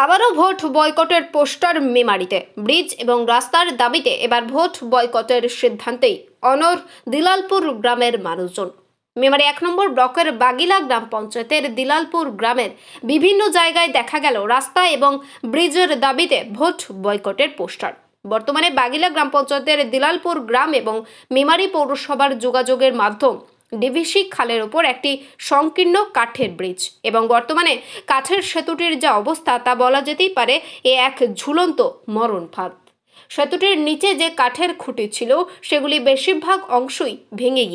আবারও ভোট বয়কটের poster মেমারিতে। Bridge এবং রাস্তার দাবিতে এবার ভোট বয়কটের সিদ্ধান্তেই অনড় দিলালপুর গ্রামের মানুষজন। মেমারি 1 নম্বর ব্লকের বাগিলা গ্রাম পঞ্চায়েতের দিলালপুর গ্রামের বিভিন্ন জায়গায় দেখা গেল রাস্তা এবং ব্রিজের দাবিতে ভোট বয়কটের পোস্টার। বর্তমানে বাগিলা গ্রাম পঞ্চায়েতের দিলালপুর গ্রাম এবং মেমারি পৌরসভার যোগাযোগের মাধ্যম ডিভিসি খালের ওপর একটি সংকীর্ণ কাঠের ব্রিজ এবং বর্তমানে কাঠের সেতুটির যা অবস্থা তা বলা যেতেই পারে এ এক ঝুলন্ত মরণ ফাঁদ। সেতুটির নিচে যে কাঠের খুঁটি ছিল সেগুলি বেশিরভাগ অংশই ভেঙে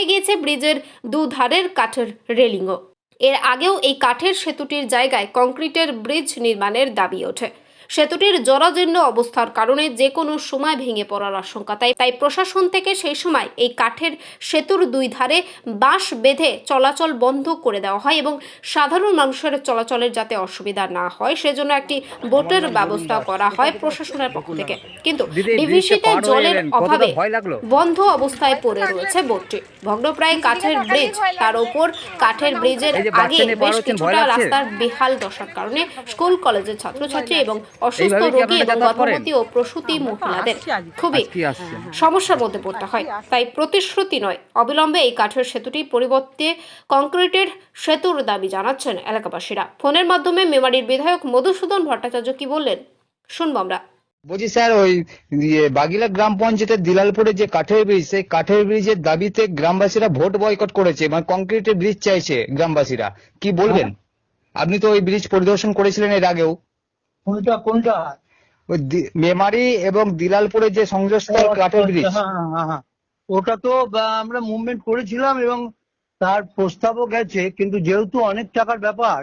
গিয়েছে ব্রিজের দুধারের কাঠের রেলিংও। এর আগেও এই কাঠের সেতুটির জায়গায় কংক্রিটের ব্রিজ নির্মাণের দাবি ওঠে। সেতুটির জরাজীর্ণ অবস্থার কারণে যে কোনো সময় ভেঙে পড়ার আশঙ্কা, তাই প্রশাসন থেকে সেই সময় এই কাঠের সেতুর দুই ধারে বাঁশ বেঁধে চলাচল বন্ধ করে দেওয়া হয় এবং সাধারণ মানুষের চলাচলের যাতে অসুবিধা না হয় সেজন্য একটি বোটের ব্যবস্থা করা হয় প্রশাসনের পক্ষ থেকে। কিন্তু ডিভিসিতে জলের অভাবে বন্ধ অবস্থায় পড়ে রয়েছে বোটটি। ভগ্নপ্রায় কাঠের ব্রিজ, তার উপর কাঠের ব্রিজের আগে বেশ কিছুটা রাস্তার বেহাল দশার কারণে স্কুল কলেজের ছাত্রছাত্রী এবং অসুস্থ রোগী এবং গর্ভবতী ও প্রসূতি মহিলাদের খুবই সমস্যার মধ্যে পড়তে হয়। তাই প্রতিশ্রুতি নয়, অবিলম্বে এই কাঠের সেতুটি পরিবর্তে কংক্রিটের সেতুর দাবি জানাচ্ছেন এলাকাবাসীরা। ফোনের মাধ্যমে মেমারির বিধায়ক মধুসূদন ভট্টাচার্য কি বললেন শুনবো আমরা। বলছি স্যার, ওই বাগিলা গ্রাম পঞ্চায়েতের দিলালপুরে যে কাঠের ব্রিজ, সেই কাঠের ব্রিজের দাবিতে গ্রামবাসীরা ভোট বয়কট করেছে, মানে কংক্রিটের ব্রিজ চাইছে গ্রামবাসীরা। কি বলবেন? আপনি তো ওই ব্রিজ পরিদর্শন করেছিলেন এর আগেও। কোনটা ওই মেমারি এবং দিলালপুরে যে সংযোগস্থল কাঠের ব্রিজ। হ্যাঁ, ওটা তো আমরা মুভমেন্ট করেছিলাম এবং তার প্রস্তাবও গেছে, কিন্তু যেহেতু অনেক টাকার ব্যাপার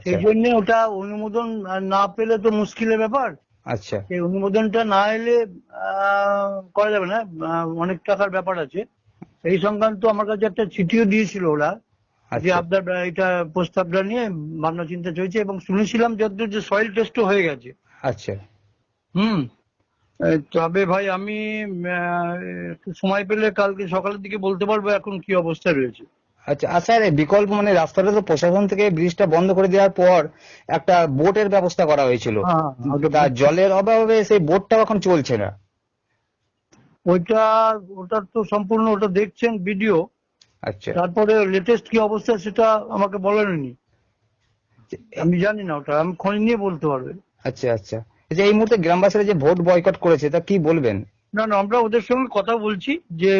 সেই জন্য ওটা অনুমোদন না পেলে তো মুশকিলের ব্যাপার। আচ্ছা, এই অনুমোদনটা না এলে করা যাবে না, অনেক টাকার ব্যাপার আছে। এই সংক্রান্ত আমার কাছে একটা চিঠিও দিয়েছিল ওরা, যে আপনার এটা প্রস্তাবটা নিয়ে ভাবনা চিন্তা চলছে এবং শুনেছিলাম যতদূর যে সয়েল টেস্টও হয়ে গেছে। আচ্ছা, তবে ভাই আমি একটু সময় পেলে কালকে সকালের দিকে বলতে পারবো এখন কি অবস্থা রয়েছে। আচ্ছা। স্যার, বিকল্প মানে রাস্তাটা তো প্রশাসন থেকে ব্রিজটা বন্ধ করে দেওয়ার পর একটা বোটের ব্যবস্থা করা হয়েছিল, জলের অভাবে সেই বোটটাও এখন চলছে না। ওটার তো সম্পূর্ণ ওটা দেখছেন ভিডিও। আচ্ছা, তারপরে লেটেস্ট কি অবস্থা সেটা আমাকে বলেননি, আমি জানি না, ওটা আমি খোঁজ নিয়ে বলতে পারবে। আচ্ছা আচ্ছা। এই মুহূর্তে গ্রামবাসীরা যে ভোট বয়কট করেছে তা কি বলবেন? না, আমরা ওদের সঙ্গে কথা বলছি যে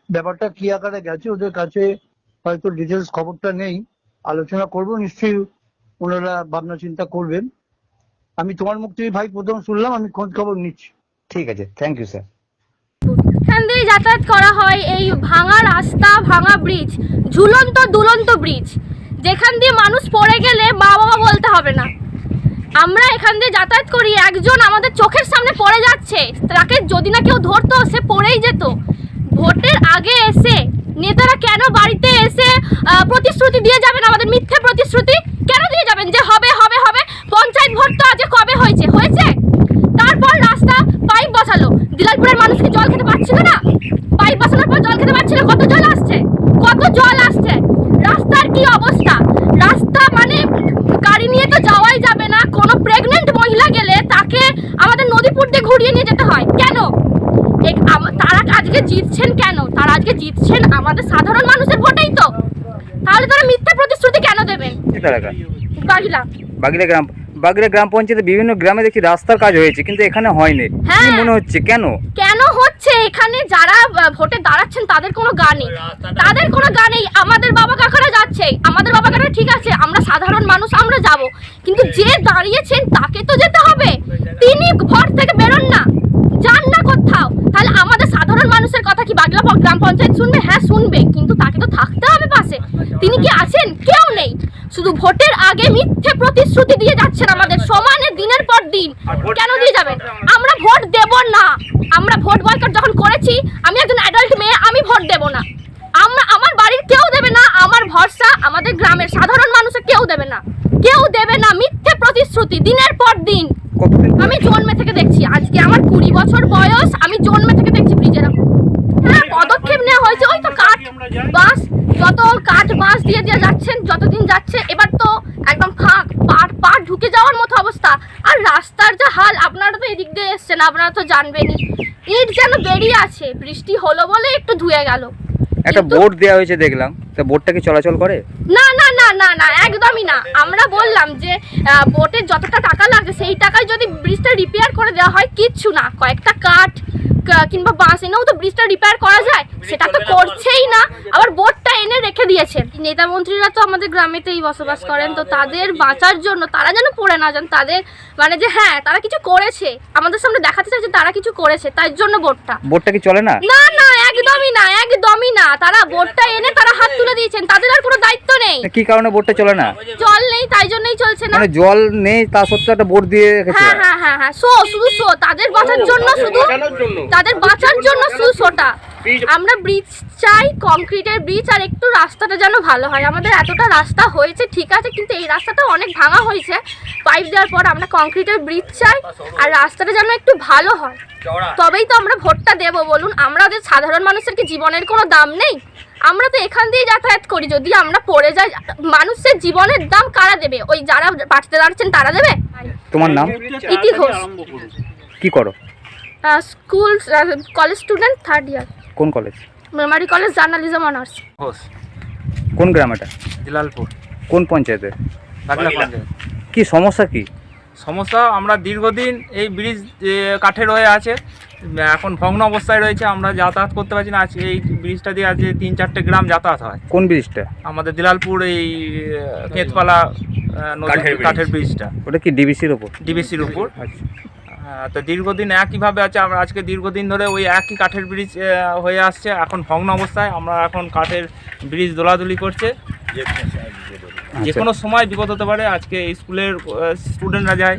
ব্যাপারটা কি আকারে গেছে, ওদের কাছে হয়তো ডিটেলস খবরটা নেই, আলোচনা করব, নিশ্চয়ই ওনারা ভাবনা চিন্তা করবেন। আমি তোমার মুখ থেকে ভাই প্রথম শুনলাম, আমি খোঁজ খবর নিচ্ছি। ঠিক আছে, থ্যাংক ইউ স্যার। এখান দিয়ে যাতায়াত করা হয়, এই ভাঙা রাস্তা, ভাঙা ব্রিজ, ঝুলন্ত দুলন্ত ব্রিজ, যেখান দিয়ে মানুষ পড়ে গেলে মা বাবা বলতে হবে না। আমরা এখান দিয়ে যাতায়াত করি, একজন আমাদের চোখের সামনে পড়ে যাচ্ছে, তাকে যদি না কেউ ধরতো সে পড়েই যেত। ভোটের আগে এসে নেতারা কেন বাড়িতে এসে প্রতিশ্রুতি দিয়ে যাবেন, আমাদের মিথ্যে প্রতিশ্রুতি কেন দিয়ে যাবেন যে হবে হবে হবে? পঞ্চায়েত ভোট তো আজ কবে হয়েছে? তারপর রাস্তা পাইপ বসালো, দিলালপুরের মানুষ কি জল খেতে পারছিল না? পাইপ বসানোর পর জল খেতে পারছিল? কত জল আসছে? রাস্তার কি অবস্থা? রাস্তা মানে গাড়ি নিয়ে তো যাওয়াই যাবে না, কোনো প্রেগনেন্ট মহিলা গেলে তাকে আমাদের নদীপুর দিয়ে ঘুরিয়ে নিয়ে যেতে হয়। কেন? তারা আজকে জিতছেন কেন? তারা আজকে জিতছেন আমাদের সাধারণ মানুষের ভোটেই তো। তাহলে তারা মিথ্যা প্রতিশ্রুতি কেন দেবেন? বাগিলা গ্রাম পঞ্চায়েতে বিভিন্ন গ্রামে দেখি রাস্তার কাজ হয়েছে, কিন্তু এখানে হয়নি। কি মনে হচ্ছে কেন হচ্ছে? এখানে যারা ভোটে দাঁড়াচ্ছেন তাদের কোনো গা নেই, আমাদের বাবা কাকারা যাচ্ছে, আমাদের বাবা কাকারা ঠিক আছে, আমরা সাধারণ মানুষ আমরা যাব, কিন্তু যে দাঁড়িয়েছেন তাকে তো যেতে হবে। তিনি ঘর থেকে বেরোন না, যান না কোথাও, তাহলে আমাদের সাধারণ মানুষের কথা কি বাগিলা গ্রাম পঞ্চায়েত শুনবে? হ্যাঁ শুনবে, কিন্তু তাকে তো থাকতে হবে পাশে। তিনি কি আছেন? কেউ নেই। শুধু ভোটের আগে মিথ্যে প্রতিশ্রুতি দিয়ে যাচ্ছেন আমাদের সমানে দিনের পর দিন। কেন দিয়ে যাবেন? আমরা ভোট দেব না। আমরা ভোট বয়কট যখন করেছি, আমি একজন অ্যাডাল্ট মেয়ে, আমি ভোট দেব না। আমার বাড়ির কেউ দেবে না, আমার ভরসা আমাদের গ্রামের সাধারণ মানুষের কেউ দেবে না। মিথ্যে প্রতিশ্রুতি দিনের পর দিন। আমি জন্মে থেকে দেখছি, আজকে আমার 20 বছর বয়স, আমি জন্মে থেকে দেখছি ব্রিজের পদক্ষেপ নেওয়া হয়েছে। ওই তো কাঠ বাঁশ দিয়ে যাচ্ছেন, যতদিন যাচ্ছে এবার তো একদম ফাঁক, পাড় ঢুকে যাওয়ার মতো হাল, আপনারা তো এদিক দিয়ে এসছেন, আপনারা তো জানবেনই। ইট যেন বেরিয়ে আছে, বৃষ্টি হলো বলে একটু ধুয়ে গেল। একটা বোর্ড দেওয়া হয়েছে দেখলাম, তা বোর্ডটা কি চলাচল করে? না না না না না, একদমই না। আমরা বললাম যে বোটের যতটা টাকা লাগে সেই টাকায় যদি ব্রিজটা রিপেয়ার করে দেওয়া হয়, কিচ্ছু না, কয়েকটা কাঠ কিংবা বাঁশ এনেও তো ব্রিজটা রিপেয়ার করা যায়, সেটা তো করছেই না। আবার বোটটা এনে রেখে দিয়েছেন। নেতা মন্ত্রীরা তো আমাদের গ্রামেতেই বসবাস করেন, তো তাদের বাঁচার জন্য, তারা যেন পড়ে না যান, তাদের মানে যে হ্যাঁ তারা কিছু করেছে, আমাদের সামনে দেখাতে চাইছে তারা কিছু করেছে, তাই জন্য বোটটা কি চলে না? না না, একদমই না, একদমই না। তারা বোটটা এনে তারা হাত তুলে দিয়েছেন, তাদের আর কোনো দায়িত্ব নেই। কি কারণে বোটটা চলে না? জল নেই, তাই জন্যই চলছে না। মানে জল নেই তা সত্ত্বেও একটা বোর্ড দিয়ে রেখেছে। হ্যাঁ হ্যাঁ হ্যাঁ হ্যাঁ, শুধু তাদের বাঁচার জন্য, শুধু তাদের বাঁচার জন্য শুধু শোটা। আমরা ব্রিজ চাই, কংক্রিটের ব্রিজ, আর একটু রাস্তাটা যেন ভালো হয়। আমাদের এতটা রাস্তা হয়েছে ঠিক আছে, কিন্তু এই রাস্তাটা অনেক ভাঙা হয়েছে পাইপ দেওয়ার পর। আমরা কংক্রিটের ব্রিজ চাই, আর রাস্তাটা যেন একটু ভালো হয়, তবেই তো আমরা ভোটটা দেবো। বলুন, আমাদের সাধারণ মানুষের কি জীবনের কোনো দাম নেই? আমরা তো এখান দিয়ে যাতায়াত করি, যদি আমরা পড়ে যাই, মানুষের জীবনের দাম কারা দেবে? ওই যারা বাঁচতে দাঁড়াচ্ছেন তারা দেবে? তোমার নাম? ইতি ঘোষ। কি করো? স্কুল কলেজ স্টুডেন্ট, 3rd ইয়ার। কোন college? Memari college, journalism honours. Ghosh. কোন গ্রাম এটা? দিলালপুর। কোন পঞ্চায়েতে? বাগলা পঞ্চায়েত। কি সমস্যা কি? সমস্যা, আমরা দীর্ঘদিন এই ব্রিজ কাঠের হয়ে আছে, এখন ভগ্ন অবস্থায় রয়েছে, আমরা যাতায়াত করতে পারছি না। আজকে এই ব্রিজটা দিয়ে আজকে 3-4টে গ্রাম যাতায়াত হয়। কোন ব্রিজটা? আমাদের দিলালপুর এই কেতপালা কাঠের ব্রিজটা। ওটা কি ডিবিসির উপর? ডিবিসির উপর। তো দীর্ঘদিন একইভাবে আছে, আমরা আজকে দীর্ঘদিন ধরে ওই একই কাঠের ব্রিজ হয়ে আসছে, এখন ভগ্ন অবস্থায়। আমরা এখন কাঠের ব্রিজ দোলাদুলি করছে, যে কোনো সময় বিপদ হতে পারে। আজকে স্কুলের স্টুডেন্টরা যায়,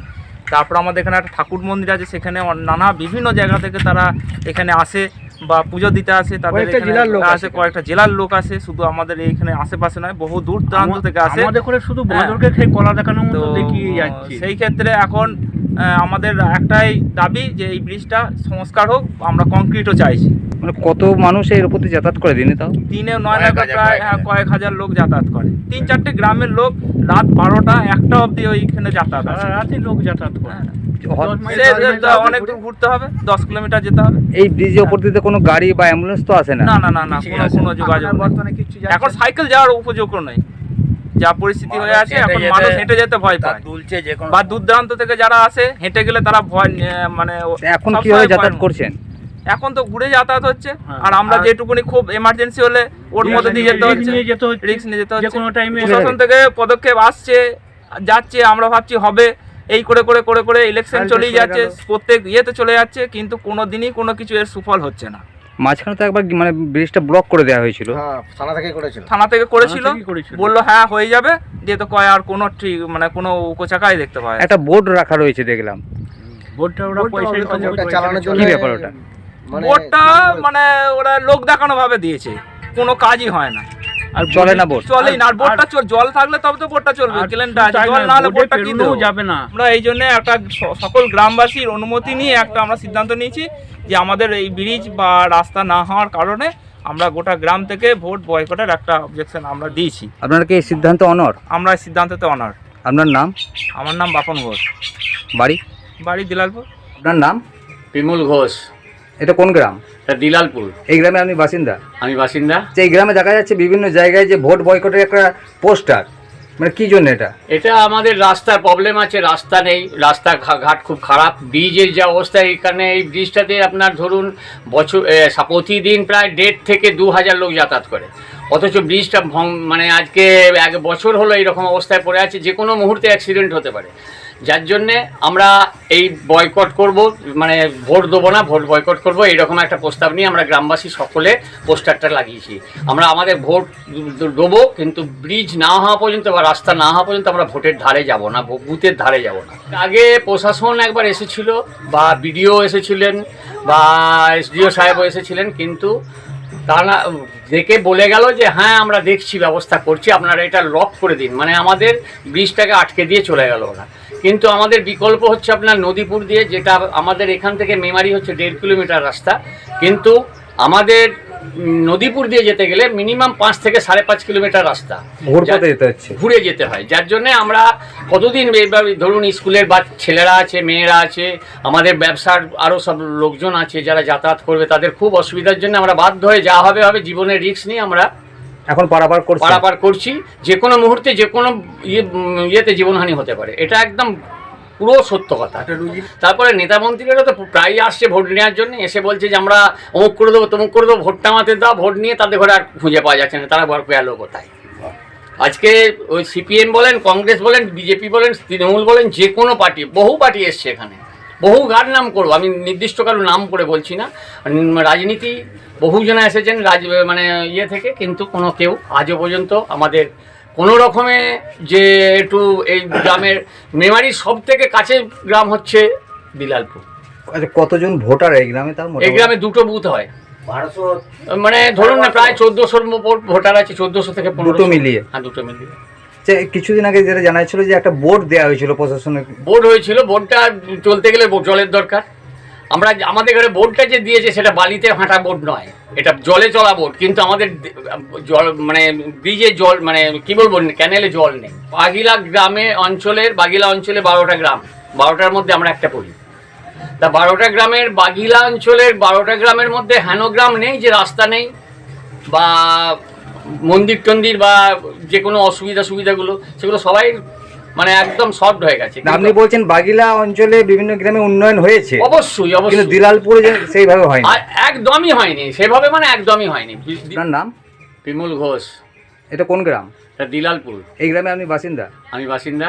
তারপর আমাদের এখানে একটা ঠাকুর মন্দির আছে, সেখানে নানা বিভিন্ন জায়গা থেকে তারা এখানে আসে বা পুজো দিতে আসে। তাদের আসে কয়েকটা জেলার লোক আসে, শুধু আমাদের এইখানে আশেপাশে নয়, বহু দূর দূরান্ত থেকে আসে। শুধু বাঁদরকে খেয়ে কলা দেখানোর মতো দেখিয়ে যাচ্ছে। সেই ক্ষেত্রে এখন আমাদের একটাই দাবি যে এই ব্রিজটা সংস্কার হোক, আমরা কংক্রিটও চাইছি। মানে কত মানুষ এর উপর দিয়ে যাতায়াত করে দিনে? তাও দিনে 9 লাখ প্রায় কয়েক হাজার লোক যাতায়াত করে। 3-4টে গ্রামের লোক রাত 12টা 1টা অবধি ওইখানে যাতায়াত আছে। রাতে লোক যাতায়াত করে। অনেক দূর ঘুরতে হবে, 10 কিলোমিটার যেতে হবে। এই ব্রিজের উপর দিয়ে কোনো গাড়ি বা অ্যাম্বুলেন্স তো আসে না? না না না না, কোনো যোগাযোগ নেই। এখন সাইকেল যাওয়ার উপযোগ্য নেই, যা পরিস্থিতি হয়ে আছে। এখন মানুষ হেঁটে যেতে ভয় পায়, বা দূর দূরান্ত থেকে যারা আসে হেঁটে গেলে তারা ভয়, মানে এখন কিভাবে যাতায়াত করছেন? এখন তো ঘুরে যাতায়াত হচ্ছে, আর আমরা যেটুকুনি খুব এমার্জেন্সি হলে ওর মধ্যে দিয়ে যেতে হচ্ছে, রিস্ক নিয়ে যেতে হচ্ছে। প্রশাসন থেকে পদক্ষেপ আসছে যাচ্ছে, আমরা ভাবছি হবে, এই করে করে করে করে ইলেকশন চলেই যাচ্ছে, প্রত্যেক ইয়েতে চলে যাচ্ছে, কিন্তু কোনো দিনই কোনো কিছু এর সুফল হচ্ছে না। মাঝখানে তো একবার মানে ব্রিজটা ব্লক করে দেওয়া হয়েছিল, থানা থেকে করেছিল, বললো হ্যাঁ হয়ে যাবে, দিয়ে তো কয় আর কোনো ঠিক মানে কোনো কোচাকাই দেখতে পায়। একটা বোর্ড রাখা রয়েছে দেখলাম, বোর্ডটা ওরা পয়সা চালানোর জন্য। কি ব্যাপার ওটা? বোর্ডটা মানে ওরা লোক দেখানো ভাবে দিয়েছে, কোনো কাজই হয় না, আর চলে না বোর্ড, চলেই না। আর বোর্ডটা জল থাকলে তবে তো বোর্ডটা চলবে, কেলেনটা জল না হলে বোর্ডটা কি যাবে না। আমরা এই জন্য একটা সকল গ্রামবাসীর অনুমতি নিয়ে একটা আমরা সিদ্ধান্ত নিয়েছি যে আমাদের এই ব্রিজ বা রাস্তা না হওয়ার কারণে আমরা গোটা গ্রাম থেকে ভোট বয়কটের একটা অবজেকশন আমরা দিয়েছি। আপনারা কি এই সিদ্ধান্ত অনর? আমরা এই সিদ্ধান্ততে অনর। আপনার নাম? আমার নাম বাপন ঘোষ। বাড়ি দিলালপুর। আপনার নাম? বিমল ঘোষ। এটা কোন গ্রাম? দিলালপুর। এই গ্রামে আপনি বাসিন্দা? আমি বাসিন্দা। এই গ্রামে দেখা যাচ্ছে বিভিন্ন জায়গায় যে ভোট বয়কটের একটা পোস্টার, মানে কি জন্য এটা? এটা আমাদের রাস্তার প্রবলেম আছে, রাস্তা নেই, রাস্তা ঘাট খুব খারাপ, ব্রিজের যে অবস্থা, এখানে এই ব্রিজটাতে আপনার ধরুন প্রতিদিন প্রায় 1.5 থেকে 2,000 লোক যাতায়াত করে, অথচ ব্রিজটা মানে আজকে 1 বছর হলো এইরকম অবস্থায় পড়ে আছে, যে কোনো মুহূর্তে অ্যাক্সিডেন্ট হতে পারে। যার জন্যে আমরা এই বয়কট করব, মানে ভোট দেবো না, ভোট বয়কট করব, এইরকম একটা প্রস্তাব নিয়ে আমরা গ্রামবাসী সকলে পোস্টারটা লাগিয়েছি। আমরা আমাদের ভোট দেবো, কিন্তু ব্রিজ না হওয়া পর্যন্ত বা রাস্তা না হওয়া পর্যন্ত আমরা ভোটের ধারে যাব না, বুথের ধারে যাব না। আগে প্রশাসন একবার এসেছিল, বা বিডিও এসেছিলেন, বা এসডিও সাহেবও এসেছিলেন, কিন্তু তারা দেখে বলে গেল যে হ্যাঁ আমরা দেখছি, ব্যবস্থা করছি, আপনারা এটা লক করে দিন, মানে আমাদের ব্রিজটাকে আটকে দিয়ে চলে গেল ওরা। কিন্তু আমাদের বিকল্প হচ্ছে আপনার নদীপুর দিয়ে, যেটা আমাদের এখান থেকে মেমারি হচ্ছে 1.5 কিলোমিটার রাস্তা, কিন্তু আমাদের নদীপুর দিয়ে যেতে গেলে মিনিমাম 5 থেকে 5.5 কিলোমিটার রাস্তা ঘুরপথে যেতে হচ্ছে। ঘুরে যেতে হয়, যার জন্য আমরা কতদিন এবার ধরুন স্কুলের ছেলেরা আছে, মেয়েরা আছে, আমাদের ব্যবসার আরও সব লোকজন আছে যারা যাতায়াত করবে, তাদের খুব অসুবিধার জন্য আমরা বাধ্য হয়ে যা হবে হবে জীবনের রিস্ক নিয়ে আমরা এখন পারাপার করছি। যে কোনো মুহূর্তে যে কোনো ইয়েতে জীবনহানি হতে পারে, এটা একদম পুরো সত্য কথা। তারপরে নেতা মন্ত্রীরা তো প্রায় আসছে ভোট নেওয়ার জন্য, এসে বলছে যে আমরা অমুক করে দেবো তমুক করে দেবো, ভোটটা আমাদের দাও, ভোট নিয়ে তাদের ঘরে আর খুঁজে পাওয়া যাচ্ছে না, তারা গেল কোথায়। আজকে ওই সিপিএম বলেন, কংগ্রেস বলেন, বিজেপি বলেন, তৃণমূল বলেন, যে কোনো পার্টি, বহু পার্টি এসছে এখানে, বহু গার নাম করবো, আমি নির্দিষ্ট কারো নাম করে বলছি না, রাজনীতি বহুজনে এসেছেন মানে ইয়ে থেকে, কিন্তু কোনো কেউ আজও পর্যন্ত আমাদের কোনো রকমে যে একটু এই গ্রামের মেমারির সব থেকে কাছের গ্রাম হচ্ছে দিলালপুর। আচ্ছা, কতজন ভোটার এই গ্রামে? তার এই গ্রামে 2টো বুথ হয়, মানে ধরুন না প্রায় 1400 ভোটার আছে, 1400 থেকে 1500 দুটো মিলিয়ে। হ্যাঁ, 2টো মিলিয়ে। কিছুদিন আগে যেটা জানা ছিল যে একটা বোর্ড দেওয়া হয়েছিল প্রশাসনের, বোর্ড হয়েছিল, বোর্ডটা চলতে গেলে জলের দরকার। আমাদের ঘরে বোর্ডটা যে দিয়েছে সেটা বালিতে হাঁটা বোর্ড নয়, এটা জলে চলা বোর্ড, কিন্তু আমাদের জল মানে ব্রিজে জল মানে কি বলবো ক্যানেলে জল নেই। বাগিলা অঞ্চলে 12টা গ্রাম, 12টার মধ্যে আমরা একটা পড়ি। তা 12টা গ্রামের বাগিলা অঞ্চলের 12টা গ্রামের মধ্যে হেন গ্রাম নেই যে রাস্তা নেই বা মন্দির টন্দির বা যে কোনো সুবিধাগুলো সেগুলো সবাই মানে একদম সফট হয়ে গেছে। আপনি বলছেন বাগিলা অঞ্চলে বিভিন্ন গ্রামে উন্নয়ন হয়েছে, অবশ্যই কিন্তু দিলালপুরে সেইভাবে হয়নি, একদমই হয়নি সেভাবে, মানে একদমই হয়নি। আপনার নাম? বিমল ঘোষ। এটা কোন গ্রাম? দিলালপুর। এই গ্রামে আপনি বাসিন্দা? আমি বাসিন্দা।